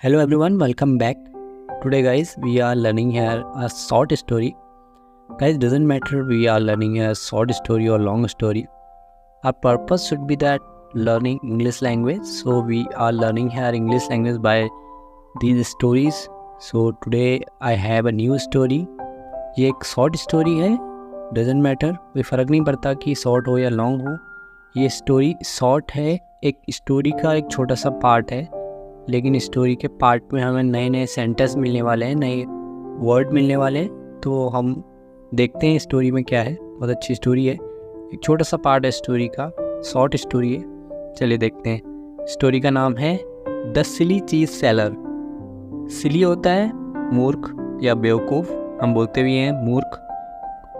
Hello everyone, welcome back. Today guys, we are learning here a short story. Guys, doesn't matter we are learning a short story or long story. Our purpose should be that learning English language. So we are learning here English language by these stories. So today I have a new story. ये एक short story है. Doesn't matter, कोई फ़र्क नहीं पड़ता कि short हो या लॉन्ग हो. ये स्टोरी शॉर्ट है, एक स्टोरी का एक छोटा सा पार्ट है. लेकिन स्टोरी के पार्ट में हमें नए नए सेंटेंस मिलने वाले हैं, नए वर्ड मिलने वाले हैं. तो हम देखते हैं स्टोरी में क्या है. बहुत अच्छी स्टोरी है, एक छोटा सा पार्ट है स्टोरी का, शॉर्ट स्टोरी है. चलिए देखते हैं. स्टोरी का नाम है द सिली चीज़ सेलर. सिली होता है मूर्ख या बेवकूफ़, हम बोलते भी हैं मूर्ख.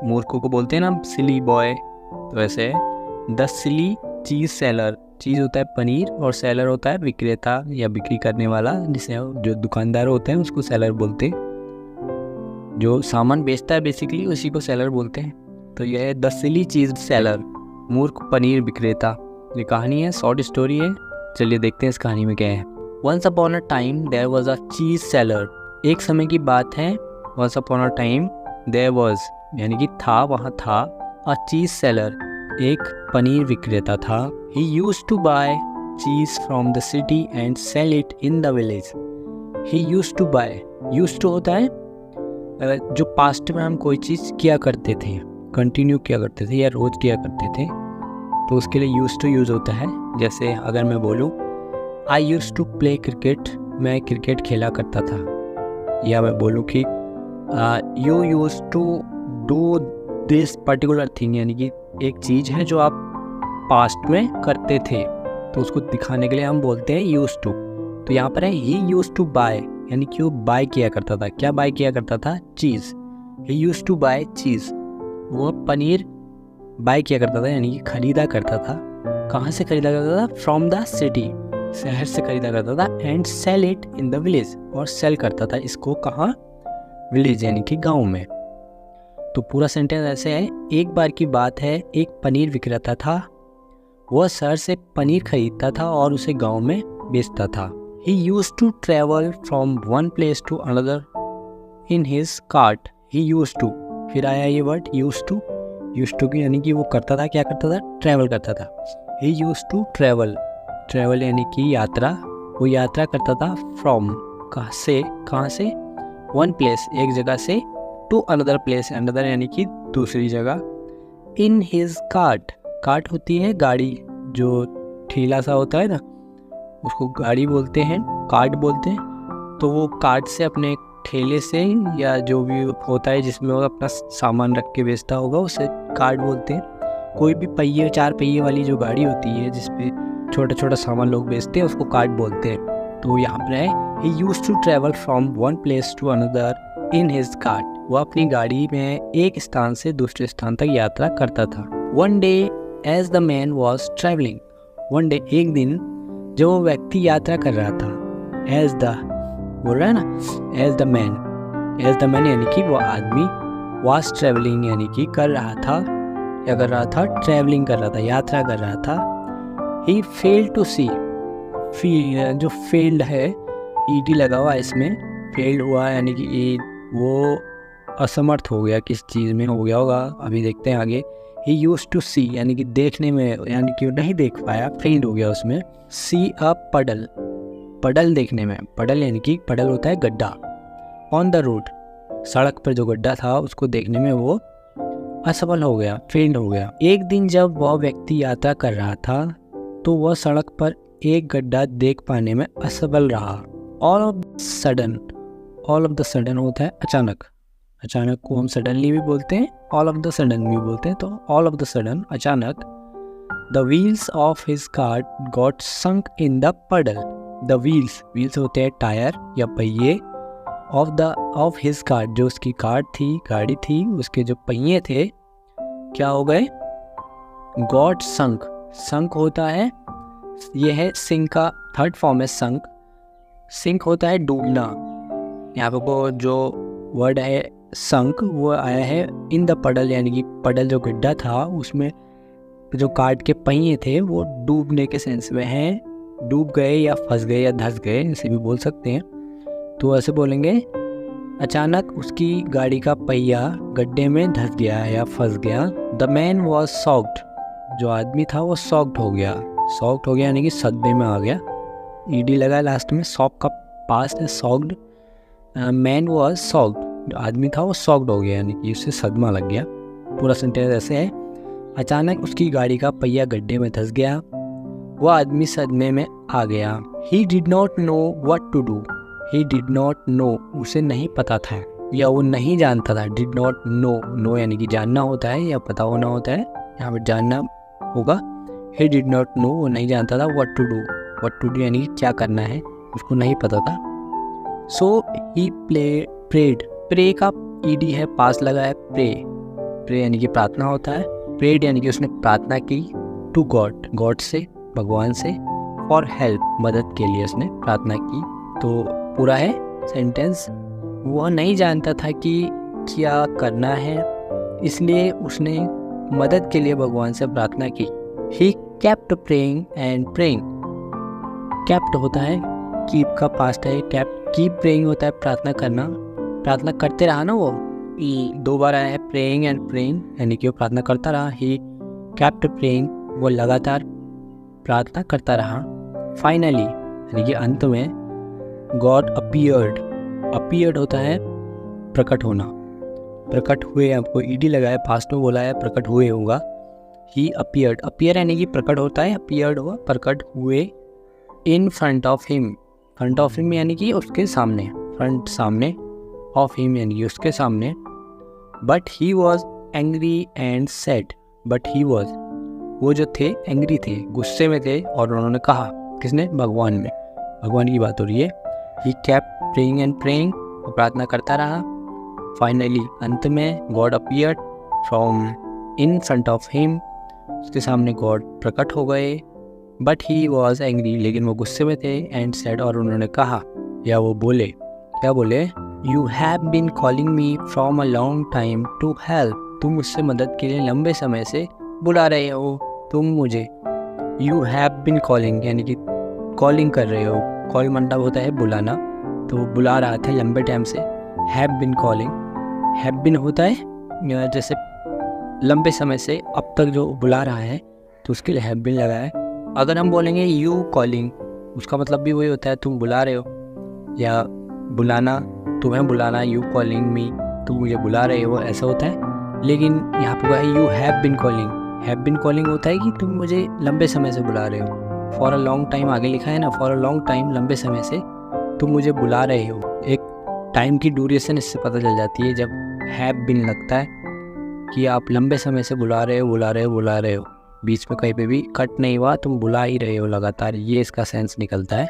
मूर्खों को बोलते हैं ना सिली बॉय. तो ऐसे है द सिली चीज़ सेलर. चीज़ होता है पनीर और सेलर होता है विक्रेता या बिक्री करने वाला, जिसे जो दुकानदार होते हैं उसको सेलर बोलते हैं. जो सामान बेचता है बेसिकली उसी को सेलर बोलते हैं. तो यह है द सिली चीज़ सेलर, मूर्ख पनीर विक्रेता. ये कहानी है, शॉर्ट स्टोरी है. चलिए देखते हैं इस कहानी में क्या है. Once upon a time there was a cheese seller. एक समय की बात है. Once upon a time there was यानी कि था, वहाँ था. अ चीज़ सेलर, एक पनीर विक्रेता था. He used to buy cheese from the city and sell it in the village. He used to buy. Used to होता है जो पास्ट में हम कोई चीज़ किया करते थे, कंटिन्यू किया करते थे या रोज़ किया करते थे, तो उसके लिए used to यूज़ होता है. जैसे अगर मैं बोलूँ I used to play cricket, मैं क्रिकेट खेला करता था. या मैं बोलूँ कि you used to do this particular thing, यानी कि एक चीज़ है जो आप पास्ट में करते थे, तो उसको दिखाने के लिए हम बोलते हैं यूज्ड टू. तो यहाँ पर है ही यूज्ड टू बाय, यानी कि वो बाय किया करता था. क्या बाय किया करता था? चीज़. ही यूज्ड टू बाय चीज़. वो पनीर बाय किया करता था, यानी कि खरीदा करता था. कहाँ से खरीदा करता था? फ्रॉम द सिटी, शहर से खरीदा करता था. And sell it in the village, और सेल करता था इसको कहाँ? विलेज, यानी कि गाँव में. तो पूरा सेंटेंस ऐसे है. एक बार की बात है, एक पनीर विक्रेता था. वह शहर से पनीर खरीदता था और उसे गांव में बेचता था. He used to travel from one place to another in his cart. He used to, फिर आया ये word used to. used to की यानी कि वो करता था, क्या करता था? ट्रैवल करता था. He used to travel. Travel यानी कि यात्रा. वो यात्रा करता था from, कहाँ से? one place, एक जगह से, to another place, another यानी कि दूसरी जगह. In his cart. कार्ट होती है गाड़ी, जो ठेला सा होता है ना, उसको गाड़ी बोलते हैं, कार्ट बोलते हैं. तो वो कार्ट से, अपने ठेले से, या जो भी होता है जिसमें वो अपना सामान रख के बेचता होगा, उसे कार्ट बोलते हैं. कोई भी पहिए, 4 पहिए वाली जो गाड़ी होती है जिसपे छोटा छोटा सामान लोग बेचते हैं, उसको कार्ट बोलते हैं. तो यहाँ पर है he used to travel from one place to another in his cart. वो अपनी गाड़ी में एक स्थान से दूसरे स्थान तक यात्रा करता था. One day as the man was travelling. One day, एक दिन, जब वो व्यक्ति यात्रा कर रहा था. एज द बोल रहा है ना, एज द मैन यानी कि वो आदमी. वॉज ट्रैवलिंग यानी कि कर रहा था. क्या कर रहा था? ट्रैवलिंग कर रहा था, यात्रा कर रहा था. ही फेल्ड टू सी. जो फेल्ड है, ईटी लगा हुआ इसमें, फेल्ड हुआ यानी कि वो असमर्थ हो गया, किस चीज़ में हो गया होगा, अभी देखते हैं आगे. He used to see यानी कि देखने में, यानी कि नहीं देख पाया, फेल हो गया उसमें. See a puddle. पडल देखने में, पडल यानी कि पडल होता है गड्ढा. On the road, सड़क पर जो गड्ढा था उसको देखने में वो असफल हो गया, फेल हो गया. एक दिन जब वह व्यक्ति यात्रा कर रहा था तो वह सड़क पर एक गड्ढा देख पाने में असफल रहा. All of the sudden होता है अचानक. अचानक को हम सडनली भी बोलते हैं, ऑल ऑफ द सडन भी बोलते हैं. तो ऑल ऑफ द सडन, अचानक, the wheels of his cart got sunk in the पडल. द व्हील्स होते हैं टायर या पहिए. ऑफ हिज कार्ट, जो उसकी कार्ट थी, गाड़ी थी, उसके जो पहिए थे, क्या हो गए? गॉट संक होता है, यह है सिंक का थर्ड फॉर्म है संक. सिंक होता है डूबना. यहाँ पे वो जो वर्ड है संक, वो आया है इन द पडल, यानी कि पडल जो गड्ढा था उसमें जो कार्ट के पहिए थे वो डूबने के सेंस में हैं. डूब गए या फंस गए या धंस गए, इसे भी बोल सकते हैं। तो ऐसे बोलेंगे अचानक उसकी गाड़ी का पहिया गड्ढे में धंस गया या फंस गया। द मैन वॉज सॉक्ड, जो आदमी था वो सॉक्ड हो गया। सॉक्ड हो गया यानी कि सदमे में आ गया। ईडी लगा लास्ट में, सॉक का पास्ट है सॉक्ड। मैन वॉज सॉक्ड, जो आदमी था वो सॉक्ड हो गया यानी कि उससे सदमा लग गया। पूरा सेंटेंस ऐसे है, अचानक उसकी गाड़ी का पहिया गड्ढे में धंस गया, वह आदमी सदमे में आ गया। He did not know what to do, he did not know, उसे नहीं पता था या वो नहीं जानता था। डिड नॉट नो, नो यानी कि जानना होता है या पता होना होता है, यहाँ पर जानना होगा। ही डिड नॉट नो, वो नहीं जानता था। What to do, what to do यानी कि क्या करना है, उसको नहीं पता था। सो ही प्रेड, प्रे का ईडी है, पास लगा है प्रे, प्रे यानी कि प्रार्थना होता है। प्रेड यानी कि उसने प्रार्थना की टू गॉड, गॉड से, भगवान से, फॉर हेल्प, मदद के लिए उसने प्रार्थना की। तो पूरा है सेंटेंस, वह नहीं जानता था कि क्या करना है, इसलिए उसने मदद के लिए भगवान से प्रार्थना की। He kept praying and praying, kept होता है, कीप का पास्ट है, कीप प्रेइंग होता है प्रार्थना करना, प्रार्थना करते रहा ना वो। 2 बार आया है प्रेइंग एंड प्रेइंग यानी कि वो प्रार्थना करता रहा। ही केप्ट प्रेइंग, वो लगातार प्रार्थना करता रहा। फाइनली यानी कि अंत में, गॉड अपीयर्ड, अपीयर्ड होता है प्रकट होना, प्रकट हुए, आपको ईडी लगा है, पास्ट में बोला है प्रकट हुए होगा। ही अपीयर्ड, अपीयर यानी कि प्रकट होता है, अपीयर्ड हुआ, प्रकट हुए। In front of him, front of him यानी कि उसके सामने, फ्रंट सामने, ऑफ हिम यानी कि उसके सामने। But he was angry and said, but he was, वो जो थे एंग्री थे, गुस्से में थे, और उन्होंने कहा, किसने, भगवान में, भगवान की बात हो रही है। He kept praying and praying, वो प्रार्थना करता रहा। फाइनली अंत में, God appeared from in front of him, उसके सामने गॉड प्रकट हो गए। बट ही वॉज एंग्री, लेकिन वो गुस्से में थे। एंड सेड, और उन्होंने कहा या वो बोले, क्या बोले, you have been calling me from a long time to help, तुम मुझसे मदद के लिए लंबे समय से बुला रहे हो, तुम मुझे। यू हैव बीन कॉलिंग यानी कि कॉलिंग कर रहे हो, कॉल मतलब होता है बुलाना, तो बुला रहा था लंबे टाइम से। Have been calling, have been होता है जैसे लंबे समय से, अब तक जो बुला रहा है, तो उसके लिए हैव बीन लगा है। अगर हम बोलेंगे यू कॉलिंग, उसका मतलब भी वही होता है, तुम बुला रहे हो, या बुलाना, तुम्हें बुलाना, यू कॉलिंग मी, तुम मुझे बुला रहे हो, ऐसा होता है। लेकिन यहाँ पे है you have been calling, have been calling होता है कि तुम मुझे लंबे समय से बुला रहे हो। फॉर अ लॉन्ग टाइम आगे लिखा है ना, फॉर अ लॉन्ग टाइम, लंबे समय से तुम मुझे बुला रहे हो। एक टाइम की ड्यूरेशन इससे पता चल जाती है जब हैव बीन लगता है कि आप लंबे समय से बुला रहे हो, बुला रहे हो, बुला रहे हो, बीच में कहीं पे भी कट नहीं हुआ, तुम बुला ही रहे हो लगातार, ये इसका सेंस निकलता है।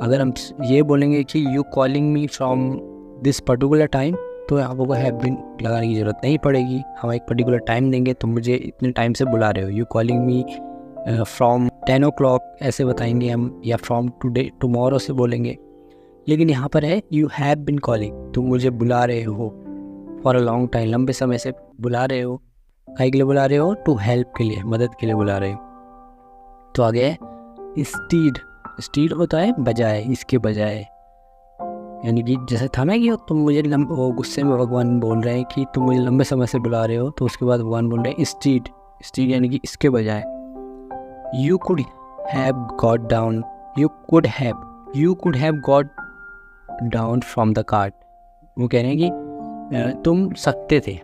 अगर हम ये बोलेंगे कि you calling me from this particular time, तो आपको हैव बीन लगाने की ज़रूरत नहीं पड़ेगी। हम एक पर्टिकुलर टाइम देंगे, तुम मुझे इतने टाइम से बुला रहे हो, you calling me from 10 o'clock ऐसे बताएंगे हम, या फ्रॉम टुडे, टुमारो से बोलेंगे। लेकिन यहाँ पर है यू हैव बीन कॉलिंग, तुम मुझे बुला रहे हो फॉर अ लॉन्ग टाइम, लंबे समय से बुला रहे हो। काहे के लिए बुला रहे हो, टू हेल्प के लिए, मदद के लिए बुला रहे हो। तो आगे है स्टीड, स्टीड होता है बजाय, इसके बजाय, यानी कि जैसे था ना कि तुम मुझे वो गुस्से में भगवान बोल रहे हैं कि तुम मुझे लंबे समय से बुला रहे हो, तो उसके बाद भगवान बोल रहे हैं स्टीड, स्टीड यानी कि इसके बजाय। You could have got down, you could have got down from the cart, वो कह रहे हैं कि तुम सकते थे,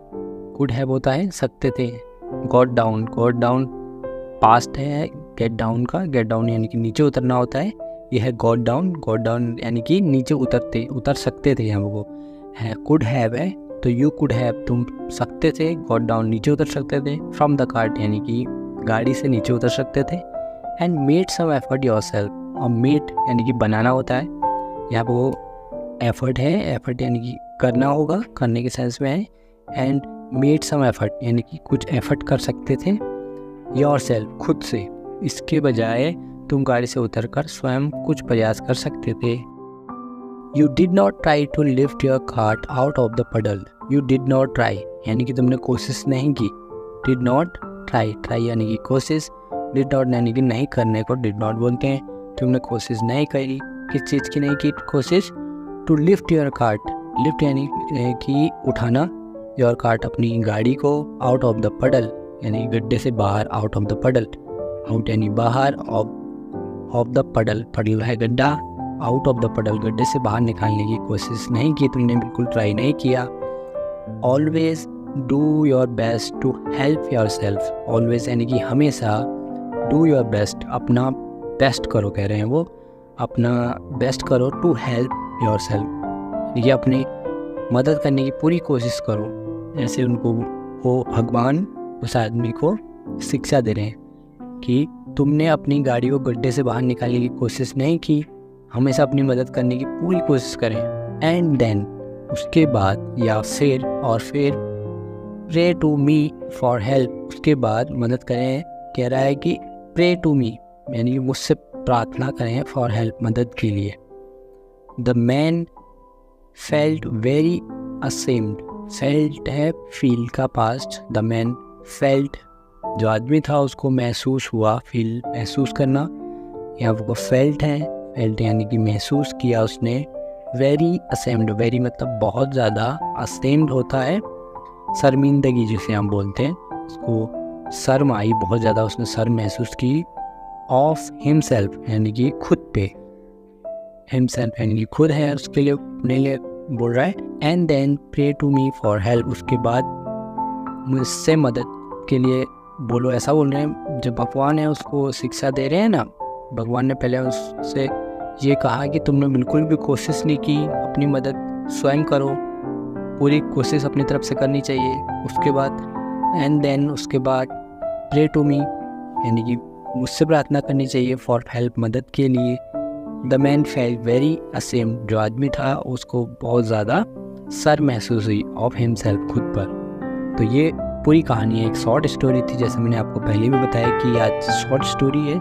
कुड हैव होता है सकते थे, got down, got down past है गेट डाउन का, गेट डाउन यानी कि नीचे उतरना होता है, यह है गॉट डाउन, गॉट डाउन यानी कि नीचे उतर सकते थे, हमको है कुड हैव है, तो यू कुड हैव तुम सकते थे, गॉट डाउन नीचे उतर सकते थे, फ्रॉम द कार्ट यानी कि गाड़ी से नीचे उतर सकते थे, and made some effort yourself, और मेड यानी कि बनाना होता है, यहाँ पर वो एफर्ट है, एफर्ट यानी कि करना होगा, करने के सेंस में है, एंड मेड सम एफर्ट यानी कि कुछ एफर्ट कर सकते थे, योरसेल्फ खुद से, इसके बजाय तुम गाड़ी से उतरकर स्वयं कुछ प्रयास कर सकते थे। You did not try to lift your cart out of the puddle, you did not try यानी कि तुमने कोशिश नहीं की, डिड नॉट ट्राई, ट्राई यानी कि कोशिश, डिड नॉट यानी कि नहीं करने को डिड नॉट बोलते हैं, तुमने कोशिश नहीं करी, किस चीज़ की नहीं की कोशिश? To lift your cart, lift यानी कि उठाना, योर कार्ट अपनी गाड़ी को, आउट ऑफ द पडल यानी गड्ढे से बाहर, आउट ऑफ द पडल, आउट यानी बाहर, ऑफ द पडल, पडल है गड्ढा, आउट ऑफ द पडल गड्ढे से बाहर निकालने की कोशिश नहीं की, तुमने बिल्कुल ट्राई नहीं किया। Always do your best to help yourself, always यानी कि हमेशा, डू योर बेस्ट अपना बेस्ट करो, कह रहे हैं वो, अपना बेस्ट करो, टू हेल्प योर सेल्फ ये अपनी मदद करने की पूरी कोशिश करो। ऐसे उनको वो भगवान उस आदमी को शिक्षा दे रहे हैं कि तुमने अपनी गाड़ी को गड्ढे से बाहर निकालने की कोशिश नहीं की, हमेशा अपनी मदद करने की पूरी कोशिश करें। एंड देन उसके बाद या फिर और फिर pray to me for help, उसके बाद मदद करें, कह रहा है कि प्रे टू मी यानी कि मुझसे प्रार्थना करें फॉर हेल्प, मदद के लिए। The man felt very ashamed, felt है फील का पास्ट, द मैन फेल्ट जो आदमी था उसको महसूस हुआ, फील महसूस करना, यहाँ वो फेल्ट है, फेल्ट यानी कि महसूस किया उसने, वेरी असेम्ड, वेरी मतलब बहुत ज़्यादा, असेम्ड होता है शर्मिंदगी जिसे हम बोलते हैं, उसको शर्म आई बहुत ज़्यादा, उसने शर्म महसूस की, ऑफ हिमसेल्फ यानी कि खुद पे, हिमसेल्फ यानी कि खुद है, उसके लिए अपने लिए बोल रहा है। And then pray to me for help, उसके बाद मुझसे मदद के लिए बोलो, ऐसा बोल रहे हैं। जब भगवान है उसको शिक्षा दे रहे हैं ना, भगवान ने पहले उससे ये कहा कि तुमने बिल्कुल भी कोशिश नहीं की, अपनी मदद स्वयं करो, पूरी कोशिश अपनी तरफ से करनी चाहिए। उसके बाद एंड देन उसके बाद प्रे टू मी यानी कि मुझसे प्रार्थना करनी चाहिए फॉर हेल्प, मदद के लिए। The man felt very ashamed, जो आदमी था उसको बहुत ज़्यादा शर्म महसूस हुई, ऑफ हिमसेल्फ खुद पर। तो ये पूरी कहानी है, एक शॉर्ट स्टोरी थी, जैसे मैंने आपको पहले भी बताया कि आज शॉर्ट स्टोरी है,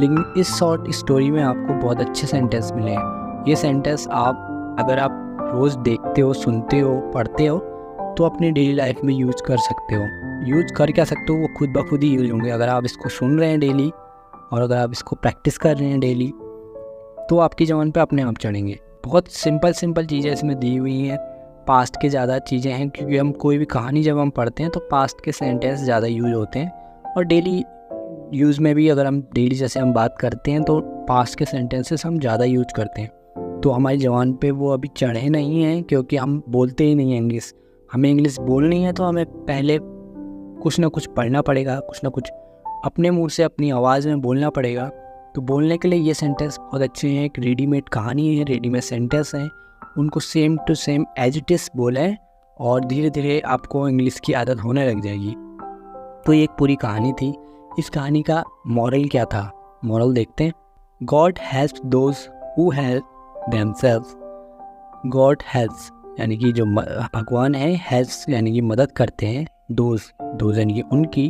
लेकिन इस शॉर्ट स्टोरी में आपको बहुत अच्छे सेंटेंस मिले हैं। ये सेंटेंस आप अगर आप रोज़ देखते हो, सुनते हो, पढ़ते हो तो अपनी डेली लाइफ में यूज कर सकते हो। यूज कर क्या सकते हो, वो खुद ब खुद ही यूज होंगे। अगर आप इसको सुन रहे हैं डेली और अगर आप इसको प्रैक्टिस कर रहे हैं डेली तो आपकी ज़बान पे अपने आप चढ़ेंगे। बहुत सिंपल चीज़ें इसमें दी हुई हैं, पास्ट के ज़्यादा चीज़ें हैं, क्योंकि हम कोई भी कहानी जब हम पढ़ते हैं तो पास्ट के सेंटेंस ज़्यादा यूज होते हैं, और डेली यूज़ में भी अगर हम डेली जैसे हम बात करते हैं तो पास्ट के सेंटेंसेस हम ज़्यादा यूज करते हैं। तो हमारी ज़बान पे वो अभी चढ़े नहीं हैं क्योंकि हम बोलते ही नहीं हैं इंग्लिश। हमें इंग्लिश बोलनी है तो हमें पहले कुछ ना कुछ पढ़ना पड़ेगा, कुछ ना कुछ अपने मुंह से अपनी आवाज़ में बोलना पड़ेगा। तो बोलने के लिए ये सेंटेंस बहुत अच्छे हैं, एक रेडीमेड कहानी है, रेडीमेड सेंटेंस हैं, उनको same to same as it is बोलें और धीरे धीरे आपको इंग्लिश की आदत होने लग जाएगी। तो ये एक पूरी कहानी थी। इस कहानी का मॉरल क्या था, मॉरल देखते हैं। God helps those who help themselves, God helps यानी कि जो भगवान है, हेल्प्स यानी कि मदद करते हैं, दोज यानी कि उनकी,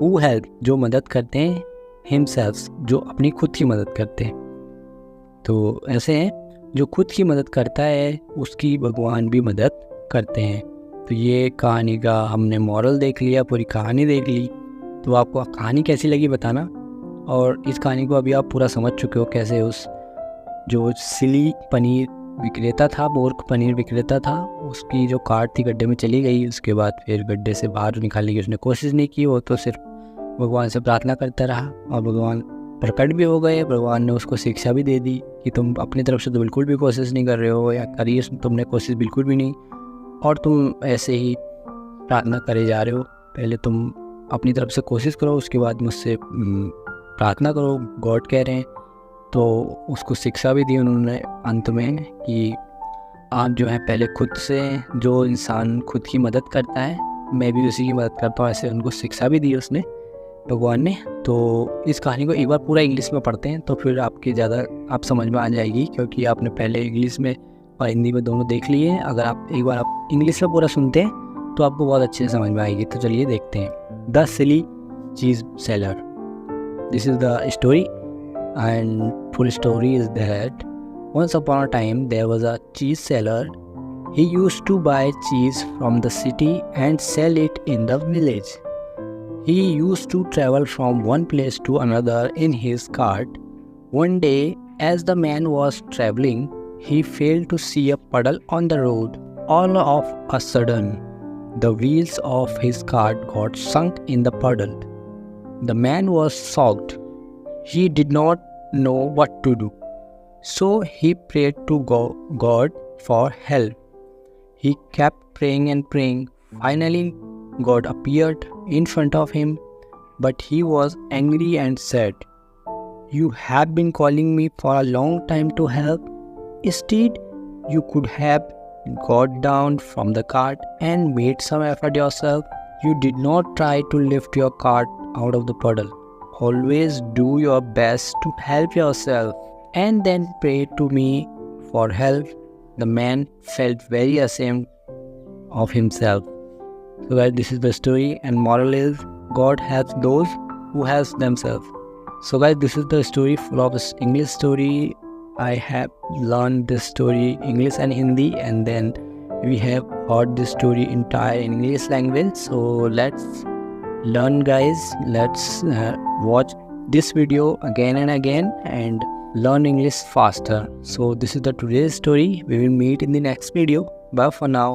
हु हेल्प जो मदद करते हैं, हिमसेल्व्स जो अपनी खुद की मदद करते हैं। तो ऐसे हैं, जो खुद की मदद करता है उसकी भगवान भी मदद करते हैं। तो ये कहानी का हमने मॉरल देख लिया, पूरी कहानी देख ली। तो आपको कहानी कैसी लगी बताना, और इस कहानी को अभी आप पूरा समझ चुके हो कैसे उस जो सिली पनीर विक्रेता था, मूर्ख पनीर विक्रेता था, उसकी जो कार्ट थी गड्ढे में चली गई, उसके बाद फिर गड्ढे से बाहर निकालने की उसने कोशिश नहीं की, वो तो सिर्फ भगवान से प्रार्थना करता रहा और भगवान प्रकट भी हो गए। भगवान ने उसको शिक्षा भी दे दी कि तुम अपनी तरफ से तो बिल्कुल भी कोशिश नहीं कर रहे हो, या करिए तुमने कोशिश बिल्कुल भी नहीं, और तुम ऐसे ही प्रार्थना करे जा रहे हो। पहले तुम अपनी तरफ से कोशिश करो, उसके बाद मुझसे प्रार्थना करो, गॉड कह रहे हैं। तो उसको शिक्षा भी दी उन्होंने अंत में कि आप जो है पहले खुद से, जो इंसान खुद की मदद करता है मैं भी उसी की मदद करता हूँ, ऐसे उनको शिक्षा भी दी उसने, भगवान ने। तो इस कहानी को एक बार पूरा इंग्लिश में पढ़ते हैं तो फिर आपकी ज़्यादा आप समझ में आ जाएगी, क्योंकि आपने पहले इंग्लिश में और हिंदी में दोनों देख लिए हैं। अगर आप एक बार आप इंग्लिश में पूरा सुनते हैं तो आपको बहुत अच्छे से समझ में आएगी। तो चलिए देखते हैं। The silly cheese seller, this is the story and full story is that once upon a time there was a cheese seller. He used to buy cheese from the city and sell it in the village. He used to travel from one place to another in his cart. One day, as the man was traveling, he failed to see a puddle on the road. All of a sudden, the wheels of his cart got sunk in the puddle. The man was shocked. He did not know what to do. So he prayed to God for help. He kept praying and praying. Finally, God appeared in front of him, but he was angry and said, "You have been calling me for a long time to help. Instead, you could have got down from the cart and made some effort yourself. You did not try to lift your cart out of the puddle. Always do your best to help yourself and then pray to me for help." The man felt very ashamed of himself. So guys, this is the story, and moral is God helps those who help themselves. So guys, this is the story full of this English story. I have learned this story English and Hindi, and then we have heard this story entire in English language. So let's learn guys. Let's watch this video again and again and learn English faster. So this is the today's story. We will meet in the next video. Bye for now.